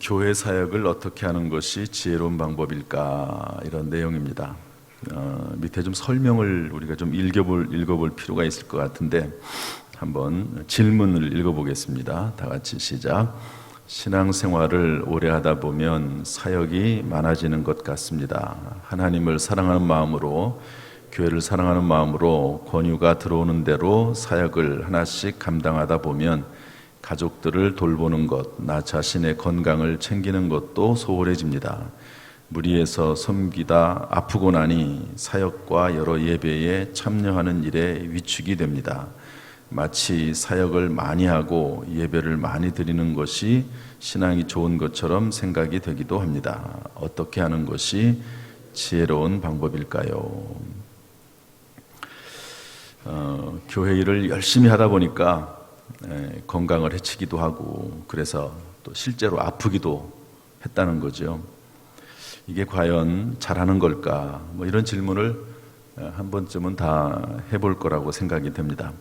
교회 사역을 어떻게 하는 것이 지혜로운 방법일까, 이런 내용입니다. 밑에 좀 설명을 우리가 좀 읽어볼 필요가 있을 것 같은데 한번 질문을 읽어보겠습니다. 다 같이 시작. 신앙생활을 오래 하다 보면 사역이 많아지는 것 같습니다. 하나님을 사랑하는 마음으로, 교회를 사랑하는 마음으로 권유가 들어오는 대로 사역을 하나씩 감당하다 보면 가족들을 돌보는 것, 나 자신의 건강을 챙기는 것도 소홀해집니다. 무리해서 섬기다 아프고 나니 사역과 여러 예배에 참여하는 일에 위축이 됩니다. 마치 사역을 많이 하고 예배를 많이 드리는 것이 신앙이 좋은 것처럼 생각이 되기도 합니다. 어떻게 하는 것이 지혜로운 방법일까요? 교회 일을 열심히 하다 보니까 건강을 해치기도 하고, 그래서 또 실제로 아프기도 했다는 거죠. 이게 과연 잘하는 걸까? 이런 질문을 한 번쯤은 다 해볼 거라고 생각이 됩니다.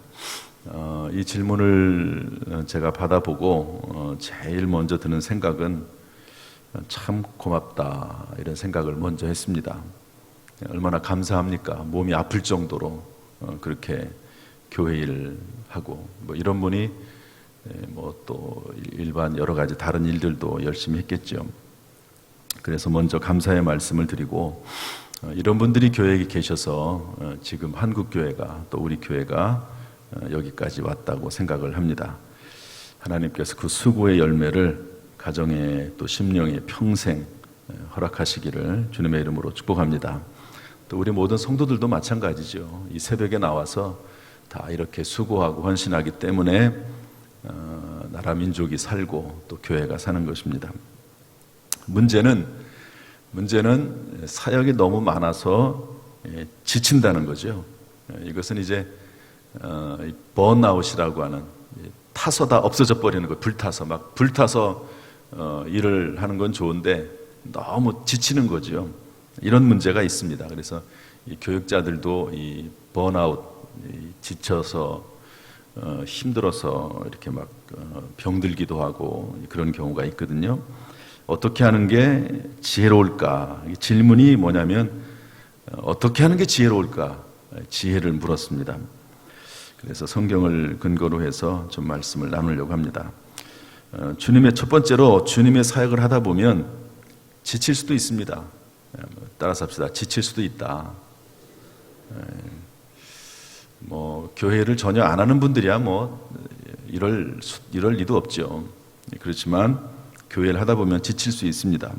이 질문을 제가 받아보고 제일 먼저 드는 생각은 참 고맙다, 이런 생각을 먼저 했습니다. 얼마나 감사합니까? 몸이 아플 정도로 그렇게 교회 일을 하고, 이런 분이 또 일반 여러 가지 다른 일들도 열심히 했겠죠. 그래서 먼저 감사의 말씀을 드리고, 이런 분들이 교회에 계셔서 지금 한국 교회가, 또 우리 교회가 여기까지 왔다고 생각을 합니다. 하나님께서 그 수고의 열매를 가정에 또 심령에 평생 허락하시기를 주님의 이름으로 축복합니다. 또 우리 모든 성도들도 마찬가지죠. 이 새벽에 나와서 다 이렇게 수고하고 헌신하기 때문에 나라 민족이 살고 또 교회가 사는 것입니다. 문제는 사역이 너무 많아서 지친다는 거죠. 이것은 이제 번아웃이라고 하는, 타서 다 없어져 버리는 거예요. 불타서 일을 하는 건 좋은데 너무 지치는 거죠. 이런 문제가 있습니다. 그래서 이 교육자들도 이 번아웃, 지쳐서 힘들어서 이렇게 막 병들기도 하고 그런 경우가 있거든요. 어떻게 하는 게 지혜로울까? 질문이 뭐냐면 어떻게 하는 게 지혜로울까? 지혜를 물었습니다. 그래서 성경을 근거로 해서 좀 말씀을 나누려고 합니다. 첫 번째로 주님의 사역을 하다 보면 지칠 수도 있습니다. 따라서 합시다. 지칠 수도 있다. 교회를 전혀 안 하는 분들이야 이럴 리도 없죠. 그렇지만 교회를 하다 보면 지칠 수 있습니다.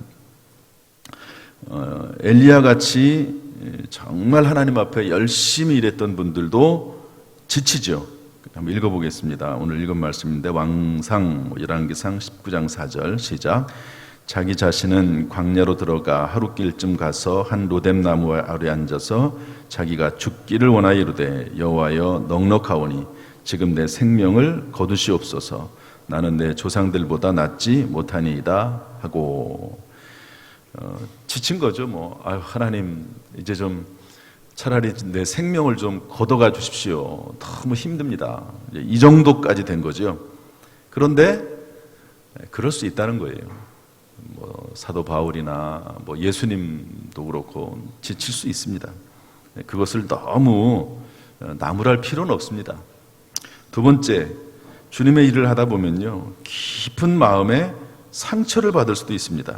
엘리야 같이 정말 하나님 앞에 열심히 일했던 분들도 지치죠. 한번 읽어보겠습니다. 오늘 읽은 말씀인데 왕상 열왕기상 19장 4절 시작. 자기 자신은 광야로 들어가 하루길쯤 가서 한 로뎀 나무 아래 앉아서 자기가 죽기를 원하여 이르되 여호와여 넉넉하오니 지금 내 생명을 거두시옵소서. 나는 내 조상들보다 낫지 못하니이다 하고, 지친 거죠. 하나님 이제 좀 차라리 내 생명을 좀 걷어가 주십시오. 너무 힘듭니다. 이 정도까지 된 거죠. 그런데 그럴 수 있다는 거예요. 사도 바울이나 예수님도 그렇고 지칠 수 있습니다. 그것을 너무 나무랄 필요는 없습니다. 두 번째, 주님의 일을 하다 보면요, 깊은 마음에 상처를 받을 수도 있습니다.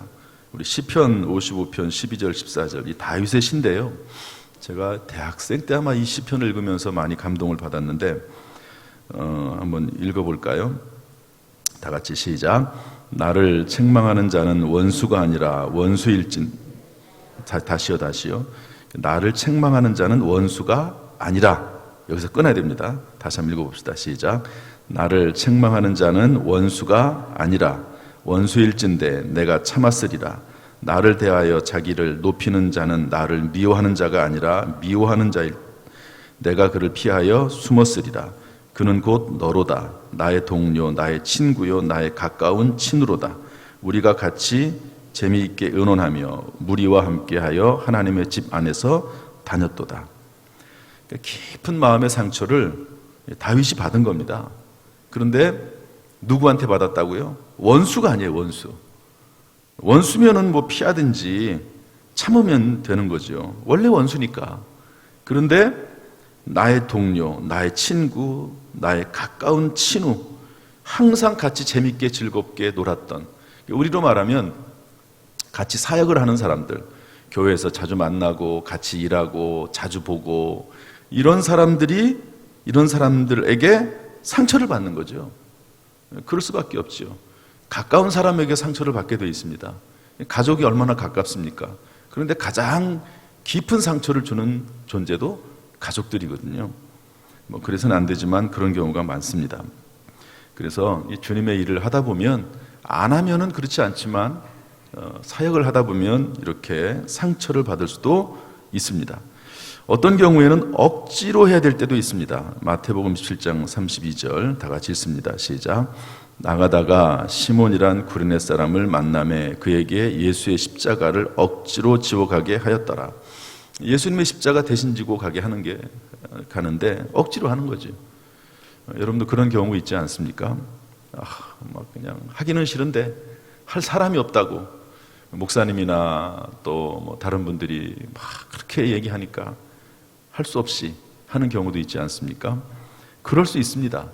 우리 시편 55편 12절 14절 이 다윗의 시인데요, 제가 대학생 때 아마 이 시편을 읽으면서 많이 감동을 받았는데 한번 읽어볼까요? 다 같이 시작. 나를 책망하는 자는 원수가 아니라 원수일진. 다시요. 나를 책망하는 자는 원수가 아니라. 여기서 끊어야 됩니다. 다시 한번 읽어봅시다. 시작. 나를 책망하는 자는 원수가 아니라 원수일진데 내가 참았으리라. 나를 대하여 자기를 높이는 자는 나를 미워하는 자가 아니라 미워하는 자일. 내가 그를 피하여 숨었으리라. 그는 곧 너로다. 나의 동료, 나의 친구요, 나의 가까운 친으로다. 우리가 같이 재미있게 의논하며 무리와 함께하여 하나님의 집 안에서 다녔도다. 깊은 마음의 상처를 다윗이 받은 겁니다. 그런데 누구한테 받았다고요? 원수가 아니에요, 원수. 원수면은 뭐 피하든지 참으면 되는 거죠. 원래 원수니까. 그런데 나의 동료, 나의 친구, 나의 가까운 친구, 항상 같이 재밌게 즐겁게 놀았던, 우리로 말하면 같이 사역을 하는 사람들, 교회에서 자주 만나고 같이 일하고 자주 보고, 이런 사람들이 이런 사람들에게 상처를 받는 거죠. 그럴 수밖에 없죠. 가까운 사람에게 상처를 받게 되어 있습니다. 가족이 얼마나 가깝습니까? 그런데 가장 깊은 상처를 주는 존재도 가족들이거든요. 뭐 그래서는 안 되지만 그런 경우가 많습니다. 그래서 이 주님의 일을 하다 보면, 안 하면은 그렇지 않지만 사역을 하다 보면 이렇게 상처를 받을 수도 있습니다. 어떤 경우에는 억지로 해야 될 때도 있습니다. 마태복음 17장 32절 다 같이 읽습니다. 시작. 나가다가 시몬이란 구레네 사람을 만나매 그에게 예수의 십자가를 억지로 지고 가게 하였더라. 예수님의 십자가 대신 지고 가는데 억지로 하는 거죠. 여러분도 그런 경우 있지 않습니까? 막 그냥 하기는 싫은데 할 사람이 없다고 목사님이나 또 뭐 다른 분들이 막 그렇게 얘기하니까 할 수 없이 하는 경우도 있지 않습니까? 그럴 수 있습니다.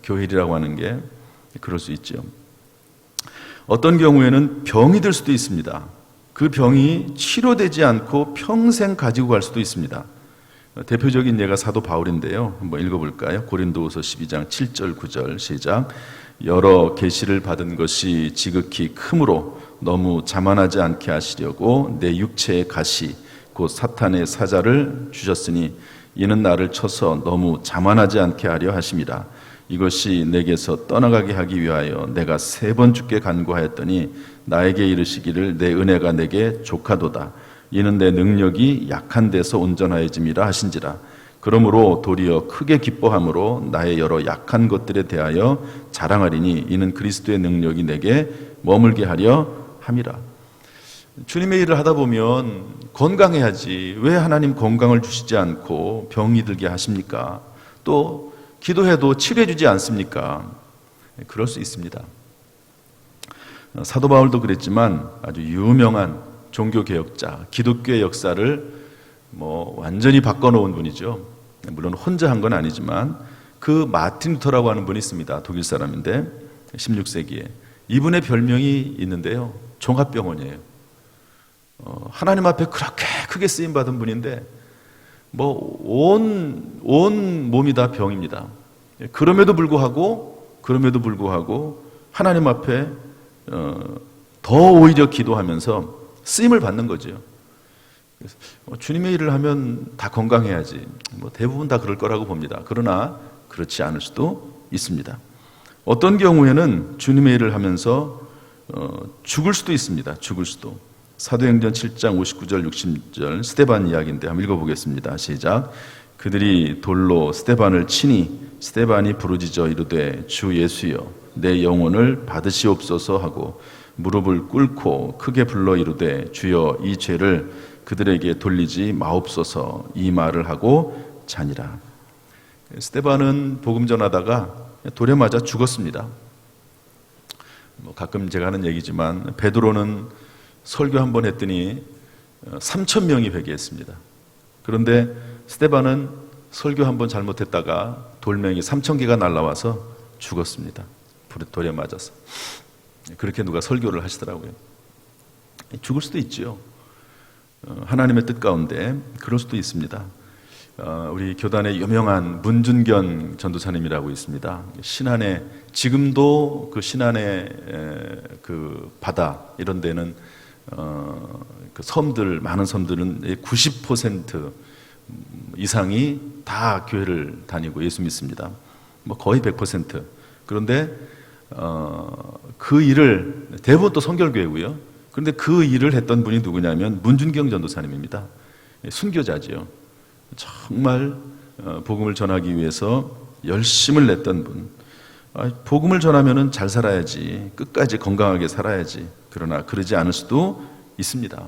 교회 일이라고 하는 게 그럴 수 있죠. 어떤 경우에는 병이 들 수도 있습니다. 그 병이 치료되지 않고 평생 가지고 갈 수도 있습니다. 대표적인 예가 사도 바울인데요. 한번 읽어볼까요? 고린도후서 12장 7절 9절 시작. 여러 계시를 받은 것이 지극히 크므로 너무 자만하지 않게 하시려고 내 육체의 가시 곧 사탄의 사자를 주셨으니 이는 나를 쳐서 너무 자만하지 않게 하려 하심이라. 이것이 내게서 떠나가게 하기 위하여 내가 3번 주께 간구하였더니 나에게 이르시기를 내 은혜가 내게 족하도다. 이는 내 능력이 약한 데서 온전하여짐이라 하신지라. 그러므로 도리어 크게 기뻐함으로 나의 여러 약한 것들에 대하여 자랑하리니 이는 그리스도의 능력이 내게 머물게 하려 함이라. 주님의 일을 하다 보면 건강해야지 왜 하나님 건강을 주시지 않고 병이 들게 하십니까? 또 기도해도 치료해 주지 않습니까? 그럴 수 있습니다. 사도 바울도 그랬지만 아주 유명한 종교개혁자, 기독교의 역사를 완전히 바꿔놓은 분이죠. 물론 혼자 한 건 아니지만 그 마틴 루터라고 하는 분이 있습니다. 독일 사람인데 16세기에 이분의 별명이 있는데요. 종합병원이에요. 하나님 앞에 그렇게 크게 쓰임받은 분인데 온 몸이 다 병입니다. 그럼에도 불구하고 하나님 앞에 더 오히려 기도하면서 쓰임을 받는 거죠. 주님의 일을 하면 다 건강해야지. 대부분 다 그럴 거라고 봅니다. 그러나 그렇지 않을 수도 있습니다. 어떤 경우에는 주님의 일을 하면서 죽을 수도 있습니다. 죽을 수도. 사도행전 7장 59절 60절 스데반 이야기인데 한번 읽어보겠습니다. 시작. 그들이 돌로 스데반을 치니 스데반이 부르짖어 이르되 주 예수여 내 영혼을 받으시옵소서 하고 무릎을 꿇고 크게 불러 이르되 주여 이 죄를 그들에게 돌리지 마옵소서 이 말을 하고 자니라. 스데반은 복음 전하다가 돌에 맞아 죽었습니다. 가끔 제가 하는 얘기지만 베드로는 설교 한 번 했더니 3,000명이 회개했습니다. 그런데 스데반은 설교 한 번 잘못했다가 돌멩이 3,000개가 날라와서 죽었습니다. 돌에 맞아서. 그렇게 누가 설교를 하시더라고요. 죽을 수도 있죠. 하나님의 뜻 가운데 그럴 수도 있습니다. 우리 교단의 유명한 문준견 전도사님이라고 있습니다. 신안에 지금도 그 신안의 그 바다 이런 데는 그 섬들 많은 섬들은 90% 이상이 다 교회를 다니고 예수 믿습니다. 거의 100%. 그런데 그 일을 대부분 또 성결교회고요. 그런데 그 일을 했던 분이 누구냐면 문준경 전도사님입니다. 순교자지요. 정말 복음을 전하기 위해서 열심을 냈던 분. 복음을 전하면은 잘 살아야지, 끝까지 건강하게 살아야지. 그러나 그러지 않을 수도 있습니다.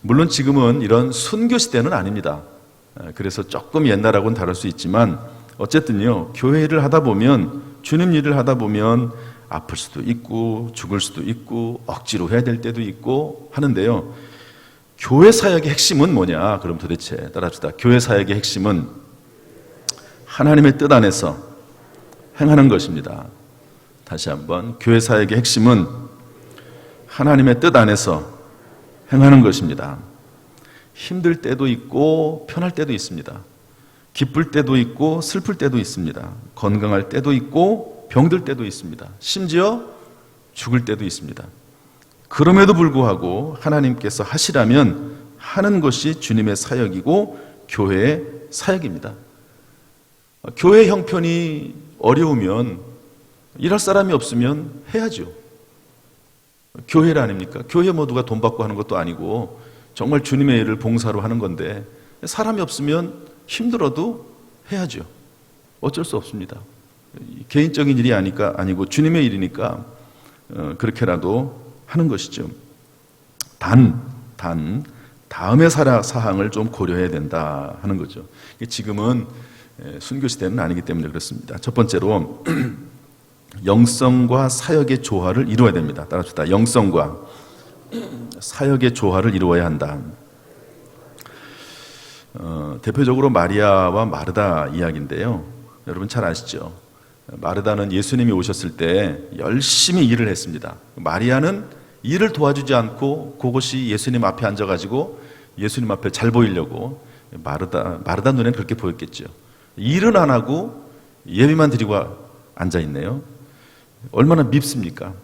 물론 지금은 이런 순교 시대는 아닙니다. 그래서 조금 옛날하고는 다를 수 있지만 어쨌든요, 교회 일을 하다 보면, 주님 일을 하다 보면 아플 수도 있고 죽을 수도 있고 억지로 해야 될 때도 있고 하는데요. 교회 사역의 핵심은 뭐냐? 그럼 도대체 따라합시다. 교회 사역의 핵심은 하나님의 뜻 안에서 행하는 것입니다. 다시 한번, 교회 사역의 핵심은 하나님의 뜻 안에서 행하는 것입니다. 힘들 때도 있고 편할 때도 있습니다. 기쁠 때도 있고 슬플 때도 있습니다. 건강할 때도 있고 병들 때도 있습니다. 심지어 죽을 때도 있습니다. 그럼에도 불구하고 하나님께서 하시라면 하는 것이 주님의 사역이고 교회의 사역입니다. 교회 형편이 어려우면 일할 사람이 없으면 해야죠. 교회를 아닙니까? 교회 모두가 돈 받고 하는 것도 아니고 정말 주님의 일을 봉사로 하는 건데 사람이 없으면 힘들어도 해야죠. 어쩔 수 없습니다. 개인적인 일이 아니고 주님의 일이니까 그렇게라도 하는 것이죠. 다음의 사항을 좀 고려해야 된다 하는 거죠. 지금은 순교 시대는 아니기 때문에 그렇습니다. 첫 번째로 영성과 사역의 조화를 이루어야 됩니다. 따라합시다. 영성과 사역의 조화를 이루어야 한다. 대표적으로 마리아와 마르다 이야기인데요. 여러분 잘 아시죠? 마르다는 예수님이 오셨을 때 열심히 일을 했습니다. 마리아는 일을 도와주지 않고 그것이 예수님 앞에 앉아가지고 예수님 앞에 잘 보이려고 마르다 눈에는 그렇게 보였겠죠. 일은 안 하고 예배만 드리고 앉아있네요. 얼마나 밉습니까?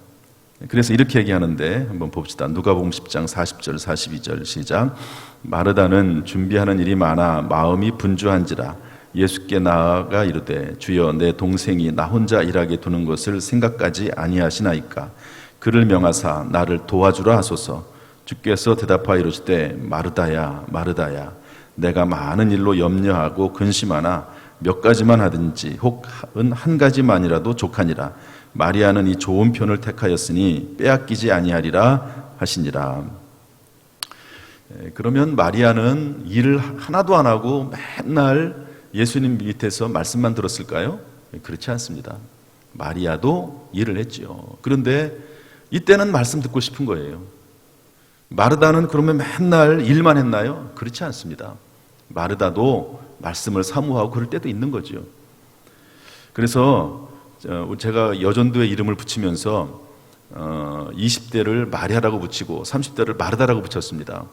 그래서 이렇게 얘기하는데 한번 봅시다. 누가복음 10장 40절 42절 시작. 마르다는 준비하는 일이 많아 마음이 분주한지라 예수께 나아가 이르되 주여 내 동생이 나 혼자 일하게 두는 것을 생각까지 아니하시나이까. 그를 명하사 나를 도와주라 하소서. 주께서 대답하여 이르시되 마르다야 마르다야 내가 많은 일로 염려하고 근심하나 몇 가지만 하든지 혹은 한 가지만이라도 족하니라. 마리아는 이 좋은 편을 택하였으니 빼앗기지 아니하리라 하시니라. 그러면 마리아는 일을 하나도 안 하고 맨날 예수님 밑에서 말씀만 들었을까요? 그렇지 않습니다. 마리아도 일을 했죠. 그런데 이때는 말씀 듣고 싶은 거예요. 마르다는 그러면 맨날 일만 했나요? 그렇지 않습니다. 마르다도 말씀을 사모하고 그럴 때도 있는 거죠. 그래서 제가 여전도의 이름을 붙이면서 20대를 마리아라고 붙이고 30대를 마르다라고 붙였습니다.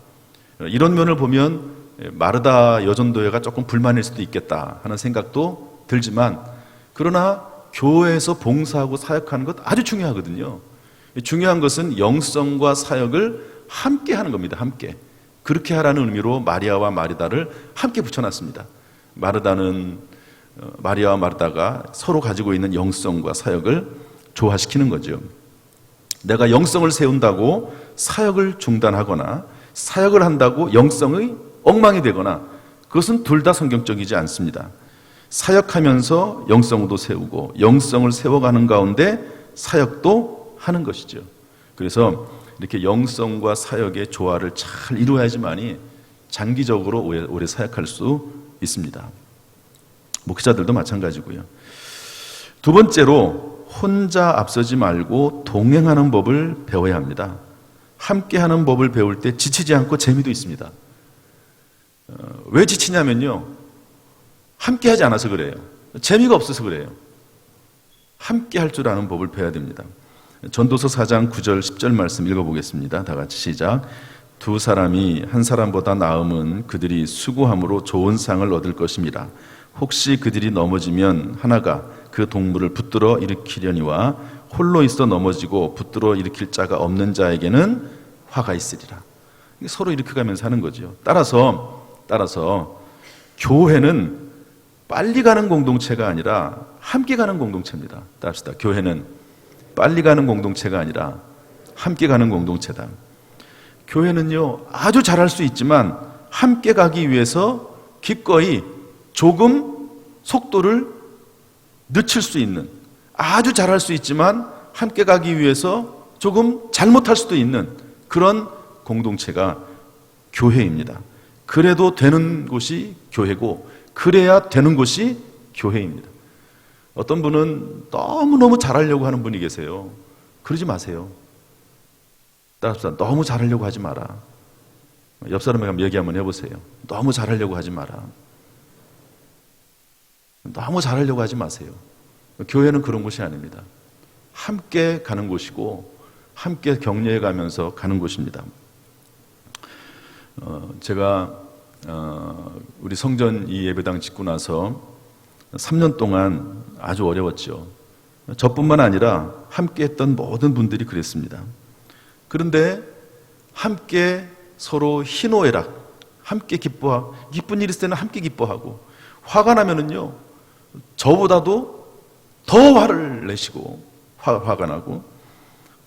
이런 면을 보면 마르다 여전도회가 조금 불만일 수도 있겠다 하는 생각도 들지만, 그러나 교회에서 봉사하고 사역하는 것 아주 중요하거든요. 중요한 것은 영성과 사역을 함께 하는 겁니다. 함께. 그렇게 하라는 의미로 마리아와 마르다를 함께 붙여놨습니다. 마리아와 마르다가 서로 가지고 있는 영성과 사역을 조화시키는 거죠. 내가 영성을 세운다고 사역을 중단하거나 사역을 한다고 영성의 엉망이 되거나, 그것은 둘 다 성경적이지 않습니다. 사역하면서 영성도 세우고 영성을 세워가는 가운데 사역도 하는 것이죠. 그래서 이렇게 영성과 사역의 조화를 잘 이루어야지만이 장기적으로 오래 사역할 수 있습니다. 목회자들도 마찬가지고요. 두 번째로 혼자 앞서지 말고 동행하는 법을 배워야 합니다. 함께하는 법을 배울 때 지치지 않고 재미도 있습니다. 왜 지치냐면요, 함께하지 않아서 그래요. 재미가 없어서 그래요. 함께할 줄 아는 법을 배워야 됩니다. 전도서 4장 9절 10절 말씀 읽어보겠습니다. 다 같이 시작. 두 사람이 한 사람보다 나음은 그들이 수고함으로 좋은 상을 얻을 것입니다. 혹시 그들이 넘어지면 하나가 그 동물을 붙들어 일으키려니와 홀로 있어 넘어지고 붙들어 일으킬 자가 없는 자에게는 화가 있으리라. 서로 일으켜가면서 하는 거죠. 따라서 교회는 빨리 가는 공동체가 아니라 함께 가는 공동체입니다. 따릅시다. 교회는 빨리 가는 공동체가 아니라 함께 가는 공동체다. 교회는요, 아주 잘할 수 있지만 함께 가기 위해서 기꺼이 조금 속도를 늦출 수 있는, 아주 잘할 수 있지만 함께 가기 위해서 조금 잘못할 수도 있는 그런 공동체가 교회입니다. 그래도 되는 곳이 교회고, 그래야 되는 곳이 교회입니다. 어떤 분은 너무너무 잘하려고 하는 분이 계세요. 그러지 마세요. 따라서 너무 잘하려고 하지 마라. 옆 사람에게 얘기 한번 해보세요. 너무 잘하려고 하지 마라. 너무 잘하려고 하지 마세요. 교회는 그런 곳이 아닙니다. 함께 가는 곳이고 함께 격려해 가면서 가는 곳입니다. 제가 우리 성전 이 예배당 짓고 나서 3년 동안 아주 어려웠죠. 저뿐만 아니라 함께 했던 모든 분들이 그랬습니다. 그런데 함께 서로 희노애락, 함께 기뻐하고, 기쁜 일 있을 때는 함께 기뻐하고, 화가 나면은요, 저보다도 더 화를 내시고, 화가 나고,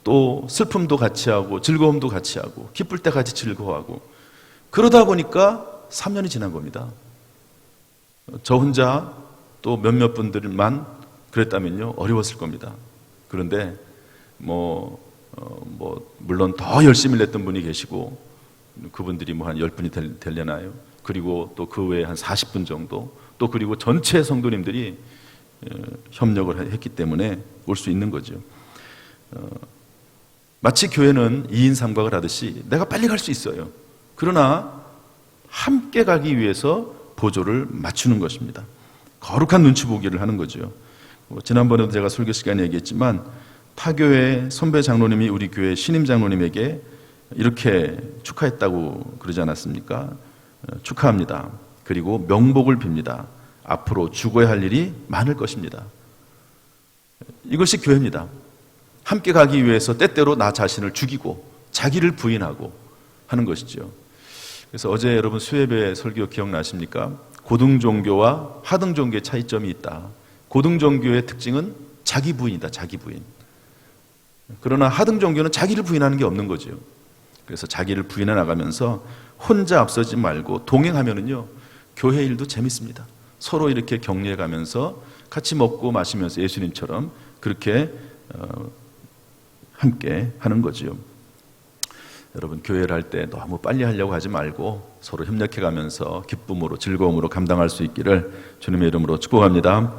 또 슬픔도 같이 하고, 즐거움도 같이 하고, 기쁠 때 같이 즐거워하고, 그러다 보니까 3년이 지난 겁니다. 저 혼자 또 몇몇 분들만 그랬다면요, 어려웠을 겁니다. 그런데 물론 더 열심히 냈던 분이 계시고, 그분들이 한 10분이 되려나요? 그리고 또 그 외에 한 40분 정도, 또 그리고 전체 성도님들이 협력을 했기 때문에 올 수 있는 거죠. 마치 교회는 2인 삼각을 하듯이 내가 빨리 갈 수 있어요. 그러나 함께 가기 위해서 보조를 맞추는 것입니다. 거룩한 눈치 보기를 하는 거죠. 지난번에도 제가 설교 시간에 얘기했지만 타교회 선배 장로님이 우리 교회 신임 장로님에게 이렇게 축하했다고 그러지 않았습니까? 축하합니다. 그리고 명복을 빕니다. 앞으로 죽어야 할 일이 많을 것입니다. 이것이 교회입니다. 함께 가기 위해서 때때로 나 자신을 죽이고 자기를 부인하고 하는 것이죠. 그래서 어제 여러분 수예배 설교 기억나십니까? 고등종교와 하등종교의 차이점이 있다. 고등종교의 특징은 자기 부인이다. 자기 부인. 그러나 하등종교는 자기를 부인하는 게 없는 거죠. 그래서 자기를 부인해 나가면서 혼자 앞서지 말고 동행하면은요, 교회 일도 재밌습니다. 서로 이렇게 격려해 가면서 같이 먹고 마시면서 예수님처럼 그렇게 함께 하는 거지요. 여러분, 교회를 할 때 너무 빨리 하려고 하지 말고 서로 협력해 가면서 기쁨으로 즐거움으로 감당할 수 있기를 주님의 이름으로 축복합니다.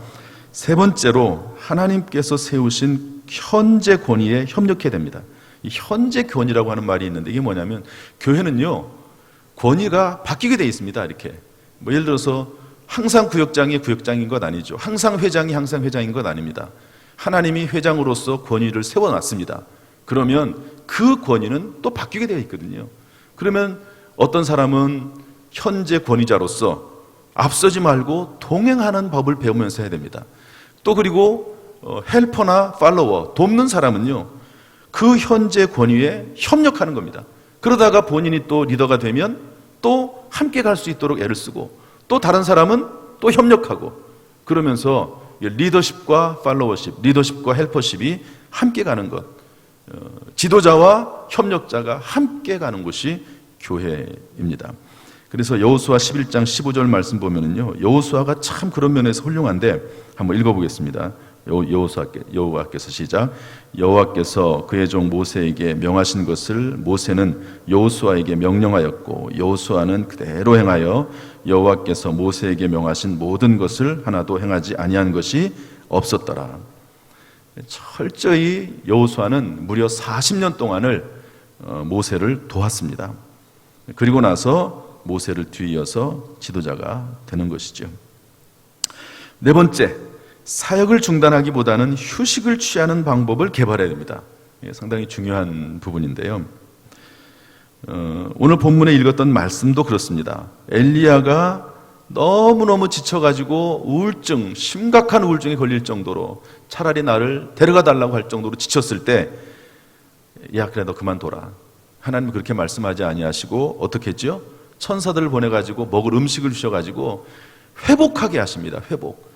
세 번째로 하나님께서 세우신 현재 권위에 협력해야 됩니다. 이 현재 권위라고 하는 말이 있는데 이게 뭐냐면 교회는요, 권위가 바뀌게 돼 있습니다. 이렇게 예를 들어서 항상 구역장이 구역장인 것 아니죠. 항상 회장이 항상 회장인 것 아닙니다. 하나님이 회장으로서 권위를 세워놨습니다. 그러면 그 권위는 또 바뀌게 되어 있거든요. 그러면 어떤 사람은 현재 권위자로서 앞서지 말고 동행하는 법을 배우면서 해야 됩니다. 또 그리고 헬퍼나 팔로워, 돕는 사람은요, 그 현재 권위에 협력하는 겁니다. 그러다가 본인이 또 리더가 되면 또 함께 갈 수 있도록 애를 쓰고, 또 다른 사람은 또 협력하고, 그러면서 리더십과 팔로워십, 리더십과 헬퍼십이 함께 가는 것, 지도자와 협력자가 함께 가는 곳이 교회입니다. 그래서 여호수아 11장 15절 말씀 보면은요, 여호수아가 참 그런 면에서 훌륭한데 한번 읽어보겠습니다. 여호와께서 시작. 여호와께서 그의 종 모세에게 명하신 것을 모세는 여호수아에게 명령하였고 여호수아는 그대로 행하여 여호와께서 모세에게 명하신 모든 것을 하나도 행하지 아니한 것이 없었더라. 철저히 여호수아는 무려 40년 동안을 모세를 도왔습니다. 그리고 나서 모세를 뒤이어서 지도자가 되는 것이죠. 네 번째, 사역을 중단하기보다는 휴식을 취하는 방법을 개발해야 됩니다. 상당히 중요한 부분인데요. 오늘 본문에 읽었던 말씀도 그렇습니다. 엘리야가 너무너무 지쳐가지고 우울증, 심각한 우울증에 걸릴 정도로 차라리 나를 데려가 달라고 할 정도로 지쳤을 때, 야, 그래 너 그만둬라. 하나님 그렇게 말씀하지 아니하시고 어떻게 했죠? 천사들을 보내가지고 먹을 음식을 주셔가지고 회복하게 하십니다. 회복.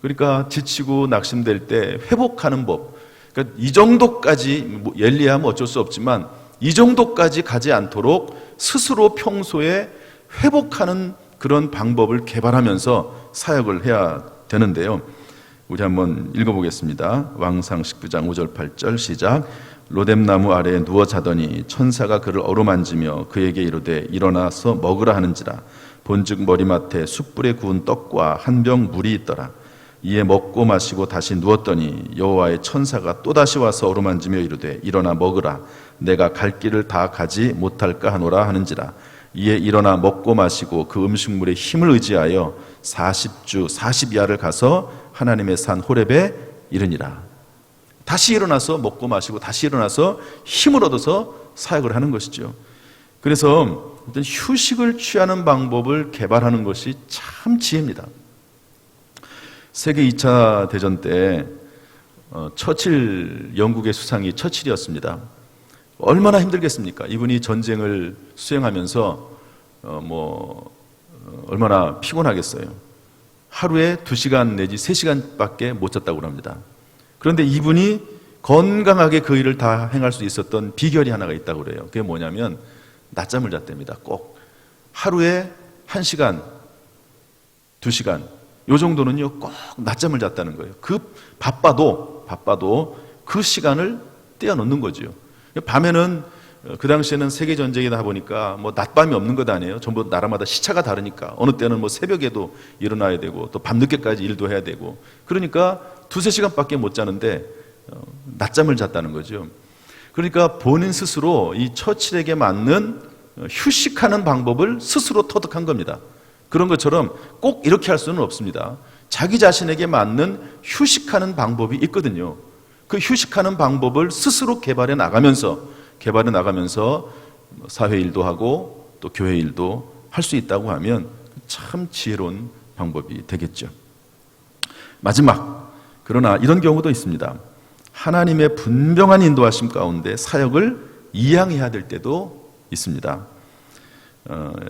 그러니까 지치고 낙심될 때 회복하는 법. 그러니까 이 정도까지, 엘리야면 어쩔 수 없지만 이 정도까지 가지 않도록 스스로 평소에 회복하는 그런 방법을 개발하면서 사역을 해야 되는데요. 우리 한번 읽어보겠습니다. 왕상 19장 5절 8절 시작. 로뎀나무 아래에 누워 자더니 천사가 그를 어루만지며 그에게 이르되 일어나서 먹으라 하는지라. 본즉 머리맡에 숯불에 구운 떡과 한 병 물이 있더라. 이에 먹고 마시고 다시 누웠더니 여호와의 천사가 또다시 와서 어루만지며 이르되 일어나 먹으라 내가 갈 길을 다 가지 못할까 하노라 하는지라. 이에 일어나 먹고 마시고 그 음식물의 힘을 의지하여 40주 40야를 가서 하나님의 산 호렙에 이르니라. 다시 일어나서 먹고 마시고 다시 일어나서 힘을 얻어서 사역을 하는 것이죠. 그래서 어떤 휴식을 취하는 방법을 개발하는 것이 참 지혜입니다. 세계 2차 대전 때 처칠, 영국의 수상이 처칠이었습니다. 얼마나 힘들겠습니까? 이분이 전쟁을 수행하면서 얼마나 피곤하겠어요. 하루에 2시간 내지 3시간밖에 못 잤다고 합니다. 그런데 이분이 건강하게 그 일을 다 행할 수 있었던 비결이 하나가 있다고 그래요. 그게 뭐냐면 낮잠을 잤답니다. 꼭 하루에 1시간, 2시간 요 정도는요 꼭 낮잠을 잤다는 거예요. 바빠도 그 시간을 떼어놓는 거죠. 밤에는 그 당시에는 세계 전쟁이다 보니까 낮밤이 없는 것 아니에요. 전부 나라마다 시차가 다르니까 어느 때는 새벽에도 일어나야 되고 또 밤늦게까지 일도 해야 되고 그러니까 2-3시간밖에 못 자는데 낮잠을 잤다는 거죠. 그러니까 본인 스스로 이 처칠에게 맞는 휴식하는 방법을 스스로 터득한 겁니다. 그런 것처럼 꼭 이렇게 할 수는 없습니다. 자기 자신에게 맞는 휴식하는 방법이 있거든요. 그 휴식하는 방법을 스스로 개발해 나가면서 사회 일도 하고 또 교회 일도 할 수 있다고 하면 참 지혜로운 방법이 되겠죠. 마지막, 그러나 이런 경우도 있습니다. 하나님의 분명한 인도하심 가운데 사역을 이양해야 될 때도 있습니다.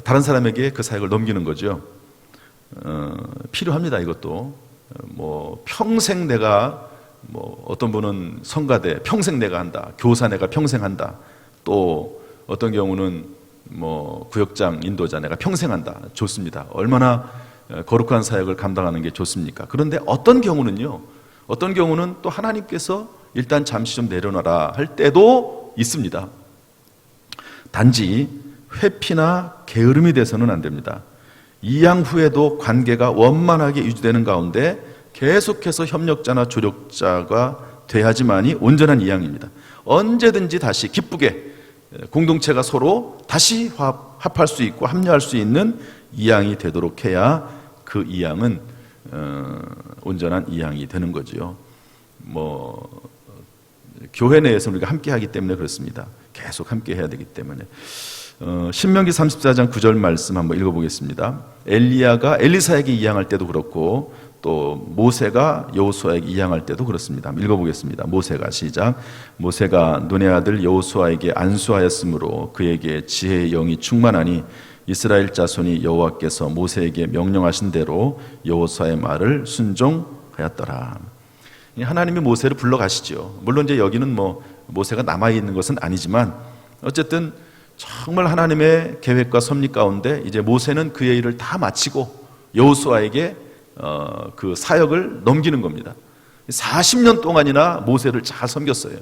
다른 사람에게 그 사역을 넘기는 거죠. 필요합니다. 이것도 평생 내가 어떤 분은 성가대 평생 내가 한다, 교사 내가 평생 한다, 또 어떤 경우는 구역장 인도자 내가 평생 한다. 좋습니다. 얼마나 거룩한 사역을 감당하는 게 좋습니까? 그런데 어떤 경우는 또 하나님께서 일단 잠시 좀 내려놔라 할 때도 있습니다. 단지 회피나 게으름이 돼서는 안 됩니다. 이양 후에도 관계가 원만하게 유지되는 가운데 계속해서 협력자나 조력자가 돼야지만이 온전한 이양입니다. 언제든지 다시 기쁘게 공동체가 서로 다시 합할 수 있고 합류할 수 있는 이양이 되도록 해야 그 이양은 온전한 이양이 되는 거죠. 교회 내에서 우리가 함께 하기 때문에 그렇습니다. 계속 함께 해야 되기 때문에. 신명기 34장 9절 말씀 한번 읽어보겠습니다. 엘리야가 엘리사에게 이양할 때도 그렇고 또 모세가 여호수아에게 이양할 때도 그렇습니다. 읽어보겠습니다. 모세가 시작. 모세가 눈의 아들 여호수아에게 안수하였으므로 그에게 지혜의 영이 충만하니 이스라엘 자손이 여호와께서 모세에게 명령하신 대로 여호수아의 말을 순종하였더라. 하나님이 모세를 불러가시죠. 물론 이제 여기는 모세가 남아있는 것은 아니지만 어쨌든 정말 하나님의 계획과 섭리 가운데 이제 모세는 그의 일을 다 마치고 여호수아에게 그 사역을 넘기는 겁니다. 40년 동안이나 모세를 잘 섬겼어요.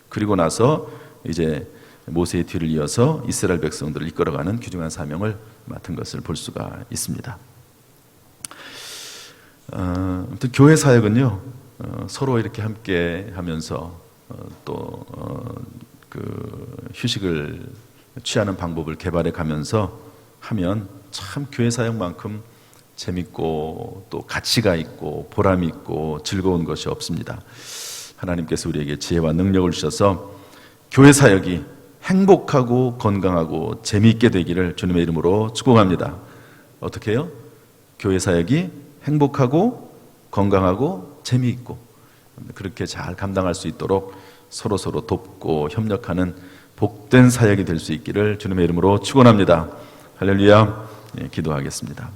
그리고 나서 이제 모세의 뒤를 이어서 이스라엘 백성들을 이끌어가는 귀중한 사명을 맡은 것을 볼 수가 있습니다. 아무튼 교회 사역은요, 서로 이렇게 함께 하면서 그 휴식을 취하는 방법을 개발해 가면서 하면 참 교회 사역만큼 재밌고 또 가치가 있고 보람이 있고 즐거운 것이 없습니다. 하나님께서 우리에게 지혜와 능력을 주셔서 교회 사역이 행복하고 건강하고 재미있게 되기를 주님의 이름으로 축복합니다. 어떻게 해요? 교회 사역이 행복하고 건강하고 재미있고 그렇게 잘 감당할 수 있도록 서로서로 돕고 협력하는 복된 사역이 될 수 있기를 주님의 이름으로 축원합니다. 할렐루야. 기도하겠습니다.